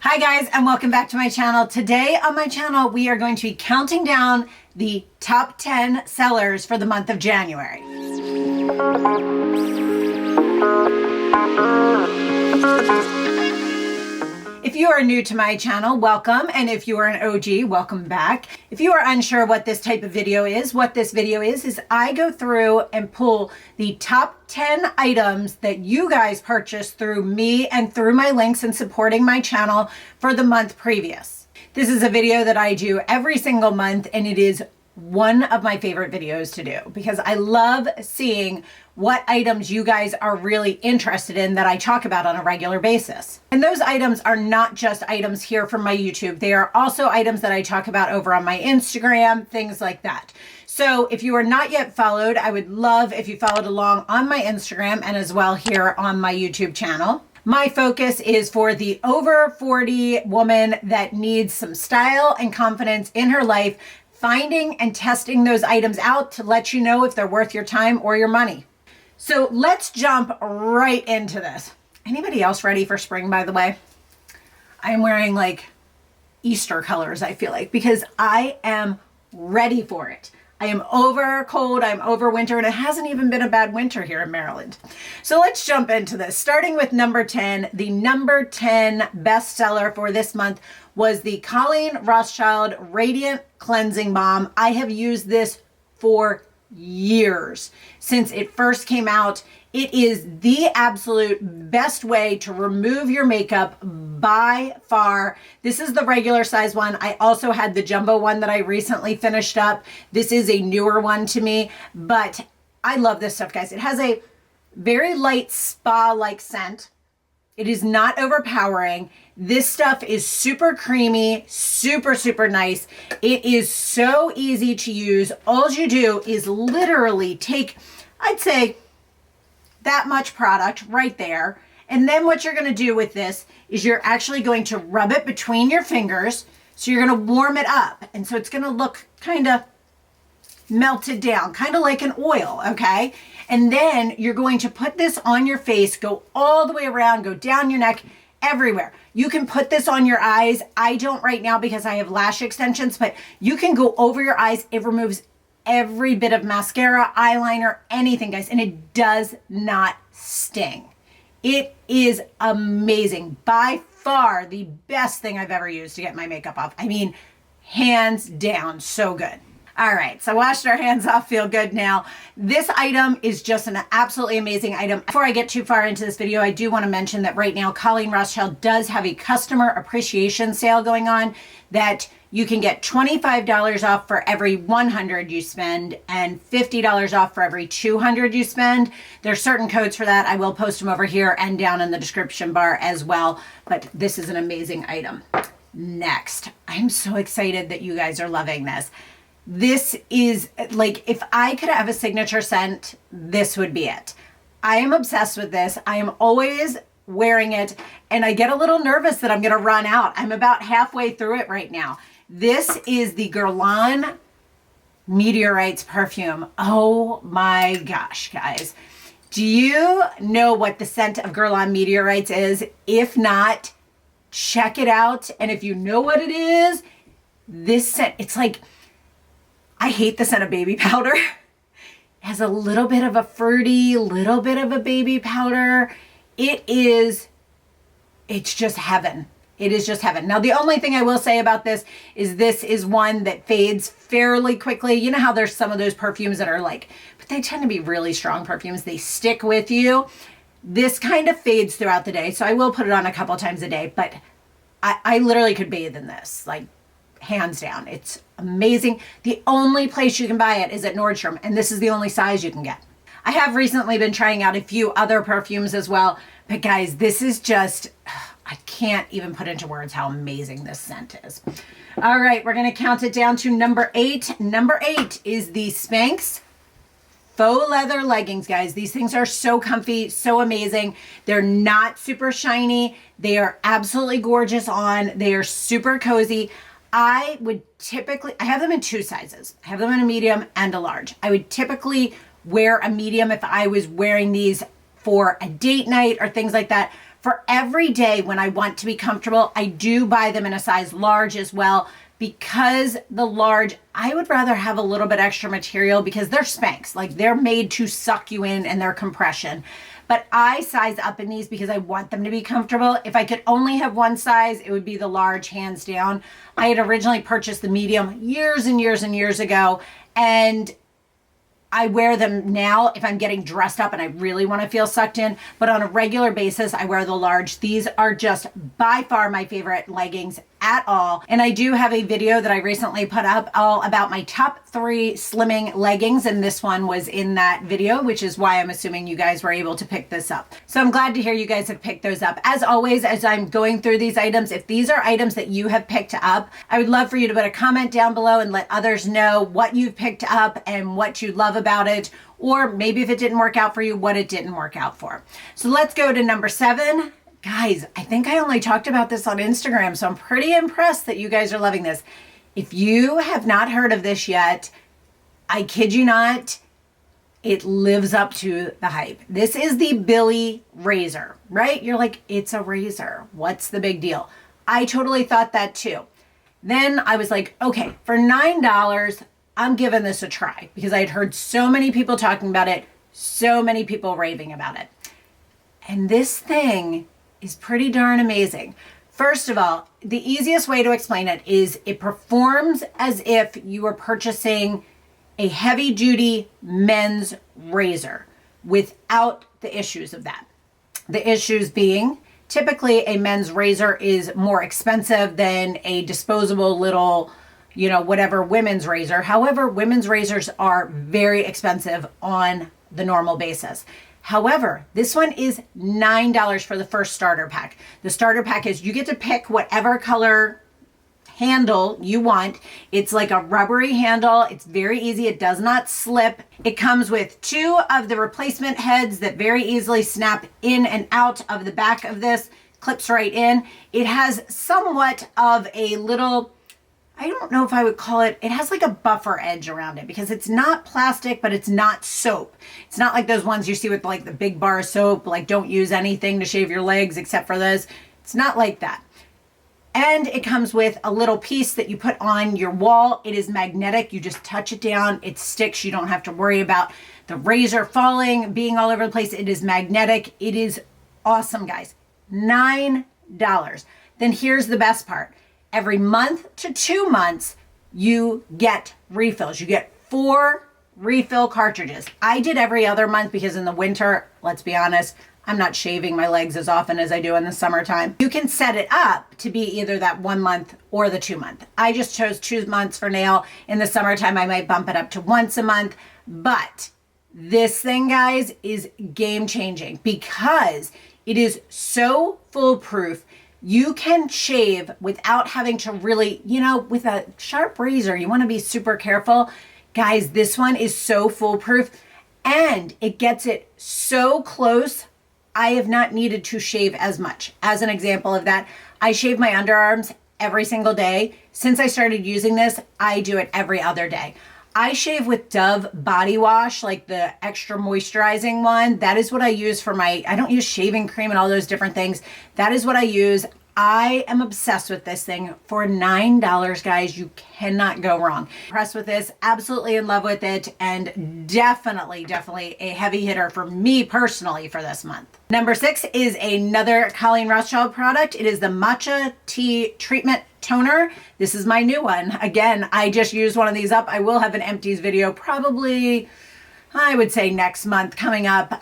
Hi guys, and welcome back to my channel. Today on my channel, we are going to be counting down the top 10 sellers for the month of January. If you are new to my channel, welcome. And if you are an OG, welcome back. If you are unsure what this type of video is, what this video is I go through and pull the top 10 items that you guys purchased through me and through my links and supporting my channel for the month previous. This is a video that I do every single month, and it is one of my favorite videos to do because I love seeing what items you guys are really interested in that I talk about on a regular basis. And those items are not just items here from my YouTube. They are also items that I talk about over on my Instagram, things like that. So if you are not yet followed, I would love if you followed along on my Instagram and as well here on my YouTube channel. My focus is for the over 40 woman that needs some style and confidence in her life, finding and testing those items out to let you know if they're worth your time or your money. So let's jump right into this. Anybody else ready for spring, by the way? I am wearing like Easter colors, I feel like, because I am ready for it. I am over cold, I'm over winter, and it hasn't even been a bad winter here in Maryland. So let's jump into this. Starting with number 10, the number 10 bestseller for this month was the Colleen Rothschild Radiant Cleansing Balm. I have used this for years since it first came out. It is the absolute best way to remove your makeup by far. This is the regular size one. I also had the jumbo one that I recently finished up. This is a newer one to me, but I love this stuff, guys. It has a very light spa-like scent. It is not overpowering. This stuff is super creamy, super, super nice. It is so easy to use. All you do is literally take, I'd say, that much product right there. And then what you're gonna do with this is you're actually going to rub it between your fingers. So you're gonna warm it up. And so it's gonna look kind of melted down, kind of like an oil, okay? And then you're going to put this on your face, go all the way around, go down your neck, everywhere. You can put this on your eyes. I don't right now because I have lash extensions, but you can go over your eyes. It removes every bit of mascara, eyeliner, anything, guys, and it does not sting. It is amazing. By far the best thing I've ever used to get my makeup off. I mean, hands down, so good. All right, so washed our hands off, feel good now. This item is just an absolutely amazing item. Before I get too far into this video, I do want to mention that right now, Colleen Rothschild does have a customer appreciation sale going on that you can get $25 off for every 100 you spend and $50 off for every 200 you spend. There's certain codes for that. I will post them over here and down in the description bar as well, but this is an amazing item. Next, I'm so excited that you guys are loving this. This is like, if I could have a signature scent, this would be it. I am obsessed with this. I am always wearing it and I get a little nervous that I'm going to run out. I'm about halfway through it right now. This is the Guerlain Meteorites perfume. Oh my gosh, guys. Do you know what the scent of Guerlain Meteorites is? If not, check it out. And if you know what it is, this scent, it's like, I hate the scent of baby powder. It has a little bit of a fruity, little bit of a baby powder. It's just heaven. It is just heaven. Now, the only thing I will say about this is one that fades fairly quickly. You know how there's some of those perfumes that are like, but they tend to be really strong perfumes. They stick with you. This kind of fades throughout the day. So I will put it on a couple times a day, but I literally could bathe in this, like hands down. It's amazing. The only place you can buy it is at Nordstrom, and this is the only size you can get. I have recently been trying out a few other perfumes as well, but guys, this is just, I can't even put into words how amazing this scent is. All right, we're going to count it down to number 8. Number 8 is the Spanx faux leather leggings, guys. These things are so comfy, so amazing. They're not super shiny. They are absolutely gorgeous on. They are super cozy. I have them in 2 sizes. I have them in a medium and a large. I would typically wear a medium if I was wearing these for a date night or things like that. For every day when I want to be comfortable, I do buy them in a size large as well, because the large, I would rather have a little bit extra material because they're Spanx. Like, they're made to suck you in and they're compression. But I size up in these because I want them to be comfortable. If I could only have one size, it would be the large, hands down. I had originally purchased the medium years and years and years ago, and I wear them now if I'm getting dressed up and I really want to feel sucked in, but on a regular basis, I wear the large. These are just by far my favorite leggings at all. And I do have a video that I recently put up all about my top 3 slimming leggings, and this one was in that video, which is why I'm assuming you guys were able to pick this up. So I'm glad to hear you guys have picked those up. As always, as I'm going through these items, if these are items that you have picked up, I would love for you to put a comment down below and let others know what you've picked up and what you love about it, or maybe if it didn't work out for you, what it didn't work out for. So let's go to number 7. Guys, I think I only talked about this on Instagram, so I'm pretty impressed that you guys are loving this. If you have not heard of this yet, I kid you not, it lives up to the hype. This is the Billie razor, right? You're like, it's a razor. What's the big deal? I totally thought that too. Then I was like, okay, for $9, I'm giving this a try because I had heard so many people talking about it, so many people raving about it. And this thing is pretty darn amazing. First of all, the easiest way to explain it is it performs as if you were purchasing a heavy duty men's razor without the issues of that. The issues being, typically a men's razor is more expensive than a disposable little, whatever women's razor. However, women's razors are very expensive on the normal basis. However, this one is $9 for the first starter pack. The starter pack is you get to pick whatever color handle you want. It's like a rubbery handle. It's very easy. It does not slip. It comes with 2 of the replacement heads that very easily snap in and out of the back of this. Clips right in. It has somewhat of a little, I don't know if I would call it, it has like a buffer edge around it because it's not plastic, but it's not soap. It's not like those ones you see with like the big bar soap, like don't use anything to shave your legs except for this. It's not like that. And it comes with a little piece that you put on your wall. It is magnetic. You just touch it down. It sticks. You don't have to worry about the razor falling, being all over the place. It is magnetic. It is awesome, guys. $9. Then here's the best part. Every month to 2 months, you get refills. You get 4 refill cartridges. I did every other month because in the winter, let's be honest, I'm not shaving my legs as often as I do in the summertime. You can set it up to be either that 1 month or the 2 month. I just chose 2 months for nail. In the summertime, I might bump it up to once a month. But this thing, guys, is game changing because it is so foolproof. You can shave without having to really, with a sharp razor, you want to be super careful. Guys, this one is so foolproof and it gets it so close. I have not needed to shave as much. As an example of that, I shave my underarms every single day. Since I started using this, I do it every other day. I shave with Dove body wash, like the extra moisturizing one. That is what I use for I don't use shaving cream and all those different things. That is what I use. I am obsessed with this thing. For $9, guys, you cannot go wrong. Impressed with this, absolutely in love with it, and definitely a heavy hitter for me personally for this month. Number 6 is another Colleen Rothschild product. It is the Matcha Tea Treatment Toner. This is my new one. Again, I just used one of these up. I will have an empties video probably, I would say next month coming up, but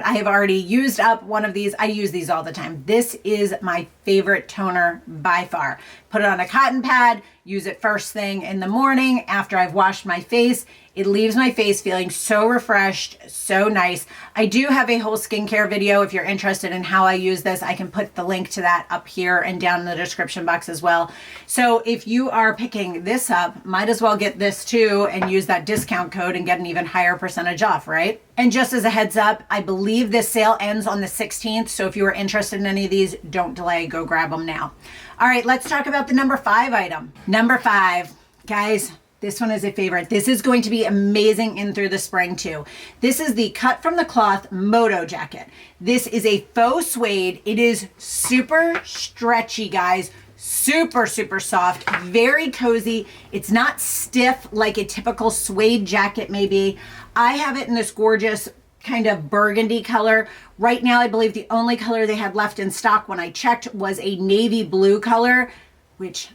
I have already used up one of these. I use these all the time. This is my favorite toner by far. Put it on a cotton pad, use it first thing in the morning after I've washed my face. It leaves my face feeling so refreshed, so nice. I do have a whole skincare video. If you're interested in how I use this, I can put the link to that up here and down in the description box as well. So if you are picking this up, might as well get this too and use that discount code and get an even higher percentage off, right? And just as a heads up, I believe this sale ends on the 16th. So if you are interested in any of these, don't delay, go grab them now. All right, let's talk about the number 5 item. Number 5, guys, This one is a favorite. This is going to be amazing in through the spring too. This is the Cut from the Cloth Moto jacket. This is a faux suede. It is super stretchy, guys. Super, super soft, very cozy. It's not stiff like a typical suede jacket may be. I have it in this gorgeous kind of burgundy color. Right now, I believe the only color they had left in stock when I checked was a navy blue color, which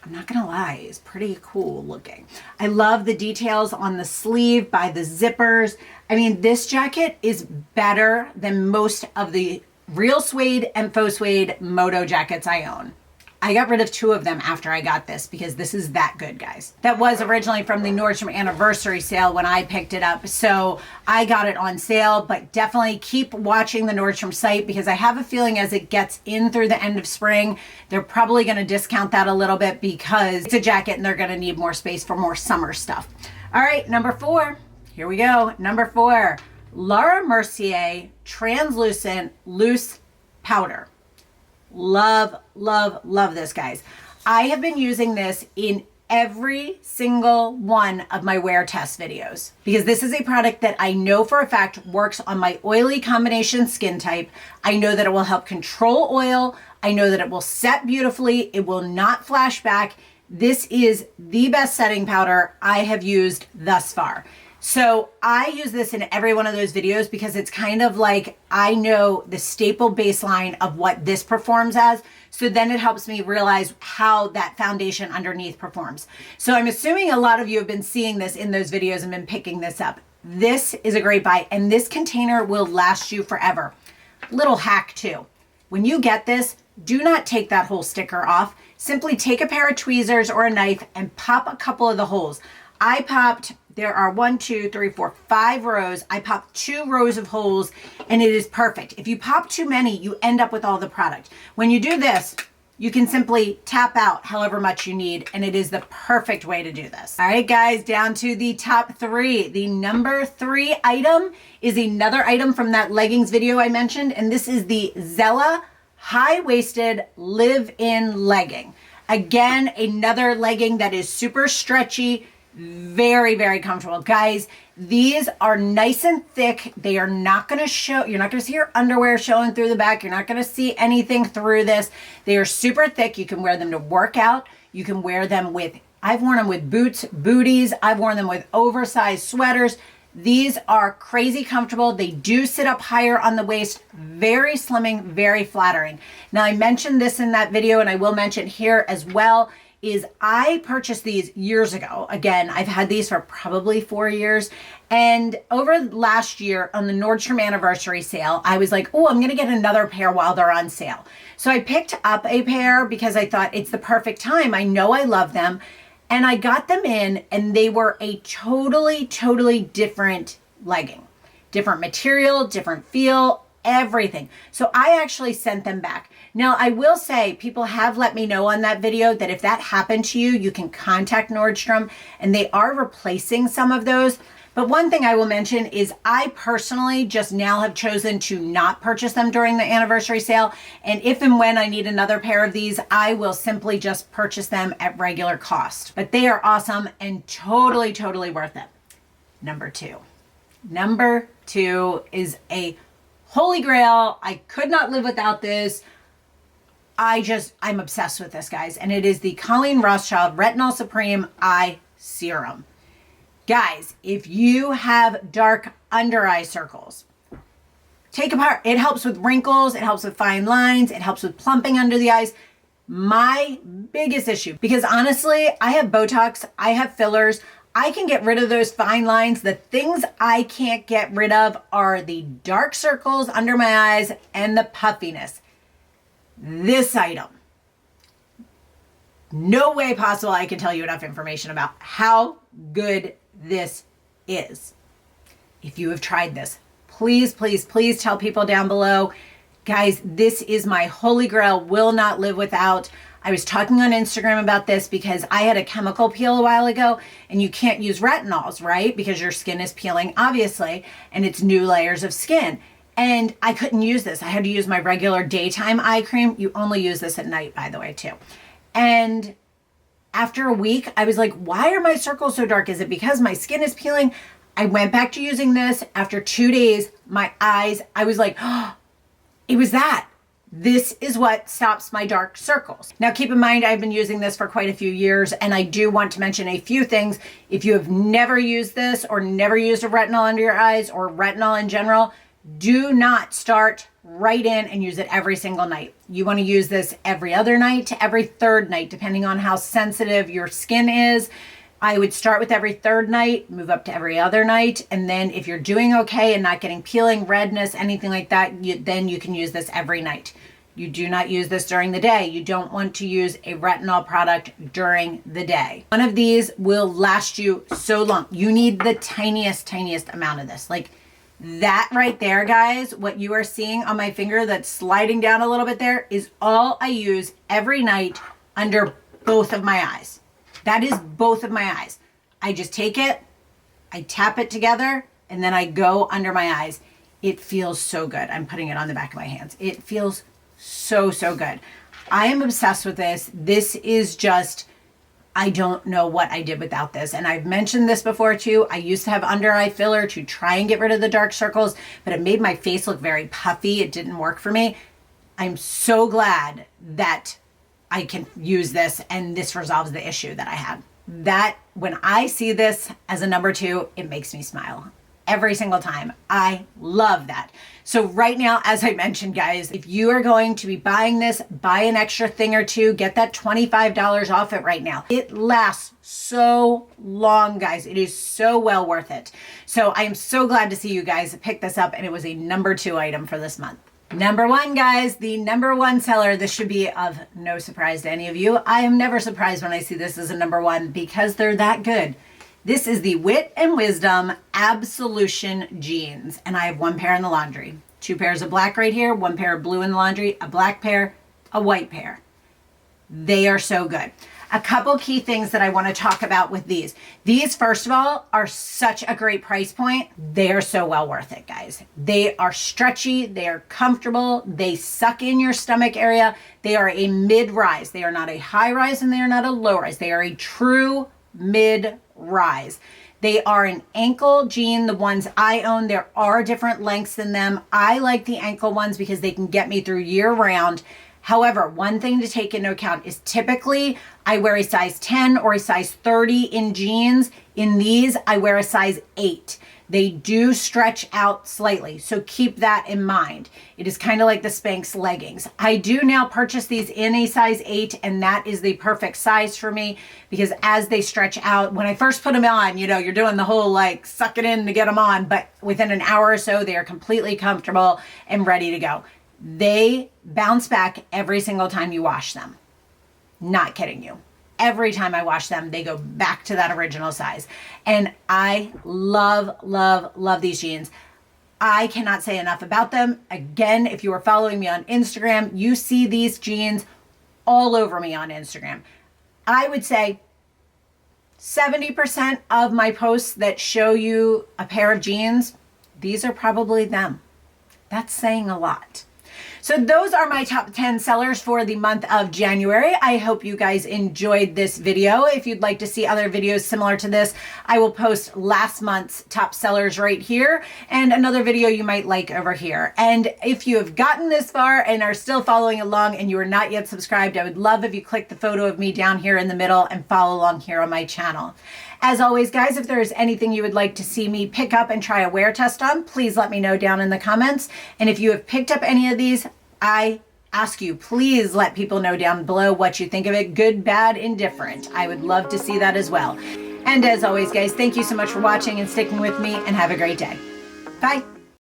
I'm not gonna lie, is pretty cool looking. I love the details on the sleeve by the zippers. I mean, this jacket is better than most of the real suede and faux suede moto jackets I own. I got rid of 2 of them after I got this because this is that good, guys. That was originally from the Nordstrom anniversary sale when I picked it up. So I got it on sale, but definitely keep watching the Nordstrom site because I have a feeling as it gets in through the end of spring, they're probably gonna discount that a little bit because it's a jacket and they're gonna need more space for more summer stuff. All right, number 4, here we go. Number 4, Laura Mercier Translucent Loose Powder. Love, love, love this, guys. I have been using this in every single one of my wear test videos because this is a product that I know for a fact works on my oily combination skin type. I know that it will help control oil. I know that it will set beautifully. It will not flash back. This is the best setting powder I have used thus far. So I use this in every one of those videos because it's kind of like I know the staple baseline of what this performs as. So then it helps me realize how that foundation underneath performs. So I'm assuming a lot of you have been seeing this in those videos and been picking this up. This is a great buy and this container will last you forever. Little hack too. When you get this, do not take that whole sticker off. Simply take a pair of tweezers or a knife and pop a couple of the holes. I popped, there are 1, 2, 3, 4, 5 rows. I popped 2 rows of holes and it is perfect. If you pop too many, you end up with all the product. When you do this, you can simply tap out however much you need and it is the perfect way to do this. All right, guys, down to the top 3. The number 3 item is another item from that leggings video I mentioned, and this is the Zella high-waisted live-in legging. Again, another legging that is super stretchy, very, very comfortable. Guys, these are nice and thick. They are not going to show, you're not going to see your underwear showing through the back. You're not going to see anything through this. They are super thick. You can wear them to work out. You can wear them with, I've worn them with boots, booties. I've worn them with oversized sweaters. These are crazy comfortable. They do sit up higher on the waist, very slimming, very flattering. Now, I mentioned this in that video and I will mention here as well. Is I purchased these years ago. Again, I've had these for probably 4 years. And over last year on the Nordstrom anniversary sale, I was like, oh, I'm gonna get another pair while they're on sale. So I picked up a pair because I thought it's the perfect time. I know I love them. And I got them in and they were a totally, totally different legging. Different material, different feel, everything. So I actually sent them back. Now, I will say people have let me know on that video that if that happened to you, you can contact Nordstrom and they are replacing some of those. But one thing I will mention is I personally just now have chosen to not purchase them during the anniversary sale. And if and when I need another pair of these, I will simply just purchase them at regular cost. But they are awesome and totally, totally worth it. Number 2. Number 2 is a holy grail. I could not live without this. I'm obsessed with this, guys. And it is the Colleen Rothschild Retinol Supreme Eye Serum. Guys, if you have dark under eye circles, take apart. It helps with wrinkles. It helps with fine lines. It helps with plumping under the eyes. My biggest issue, because honestly, I have Botox, I have fillers. I can get rid of those fine lines. The things I can't get rid of are the dark circles under my eyes and the puffiness. This item, no way possible I can tell you enough information about how good this is. If you have tried this, please, please, please tell people down below. Guys, this is my holy grail, will not live without. I was talking on Instagram about this because I had a chemical peel a while ago and you can't use retinols, right? Because your skin is peeling, obviously, and it's new layers of skin. And I couldn't use this. I had to use my regular daytime eye cream. You only use this at night, by the way, too. And After a week, I was like, why are my circles so dark? Is it because my skin is peeling? I went back to using this. After 2 days, my eyes, I was like, oh, it was that. This is what stops my dark circles. Now, keep in mind, I've been using this for quite a few years, and I do want to mention a few things. If you have never used this or never used a retinol under your eyes or retinol in general, do not start right in and use it every single night. You want to use this every other night to every third night, depending on how sensitive your skin is. I would start with every third night, move up to every other night. And then if you're doing okay and not getting peeling, redness, anything like that, then you can use this every night. You do not use this during the day. You don't want to use a retinol product during the day. One of these will last you so long. You need the tiniest amount of this. Like that right there, guys, what you are seeing on my finger that's sliding down a little bit there is all I use every night under both of my eyes. That is both of my eyes. I just take it, I tap it together, and then I go under my eyes. It feels so good. I'm putting it on the back of my hands. It feels so good. I am obsessed with this. This is just, I don't know what I did without this. And I've mentioned this before too. I used to have under eye filler to try and get rid of the dark circles, but it made my face look very puffy. It didn't work for me. I'm so glad that I can use this and this resolves the issue that I had. That when I see this as a number 2, it makes me smile every single time. I love that. So right now, as I mentioned, guys, if you are going to be buying this, buy an extra thing or two, get that $25 off it right now. It lasts so long, guys. It is so well worth it. So I am so glad to see you guys pick this up, and it was a number 2 item for this month. Number 1, guys, the number 1 seller. This should be of no surprise to any of you. I am never surprised when I see this as a number 1 because they're that good. This is the Wit and Wisdom Absolution Jeans, and I have 1 pair in the laundry. 2 pairs of black right here, 1 pair of blue in the laundry, a black pair, a white pair. They are so good. A couple key things that I want to talk about with these. These, first of all, are such a great price point. They are so well worth it, guys. They are stretchy, they are comfortable, they suck in your stomach area. They are a mid-rise. They are not a high-rise and they are not a low-rise. They are a true mid-rise. They are an ankle jean, the ones I own. There are different lengths in them. I like the ankle ones because they can get me through year round. However, one thing to take into account is typically I wear a size 10 or a size 30 in jeans. In these, I wear a size 8. They do stretch out slightly, so keep that in mind. It is kind of like the Spanx leggings. I do now purchase these in a size 8, and that is the perfect size for me because as they stretch out, when I first put them on, you know, you're doing the whole like suck it in to get them on, but within an hour or so, they are completely comfortable and ready to go. They bounce back every single time you wash them. Not kidding you. Every time I wash them, they go back to that original size. And I love these jeans. I cannot say enough about them. Again, if you are following me on Instagram, you see these jeans all over me on Instagram. I would say 70% of my posts that show you a pair of jeans, these are probably them. That's saying a lot. So those are my top 10 sellers for the month of January. I hope you guys enjoyed this video. If you'd like to see other videos similar to this, I will post last month's top sellers right here and another video you might like over here. And if you have gotten this far and are still following along and you are not yet subscribed, I would love if you click the photo of me down here in the middle and follow along here on my channel. As always, guys, if there is anything you would like to see me pick up and try a wear test on, please let me know down in the comments. And if you have picked up any of these, I ask you, please let people know down below what you think of it, good, bad, indifferent. I would love to see that as well. And as always, guys, thank you so much for watching and sticking with me, and have a great day. Bye.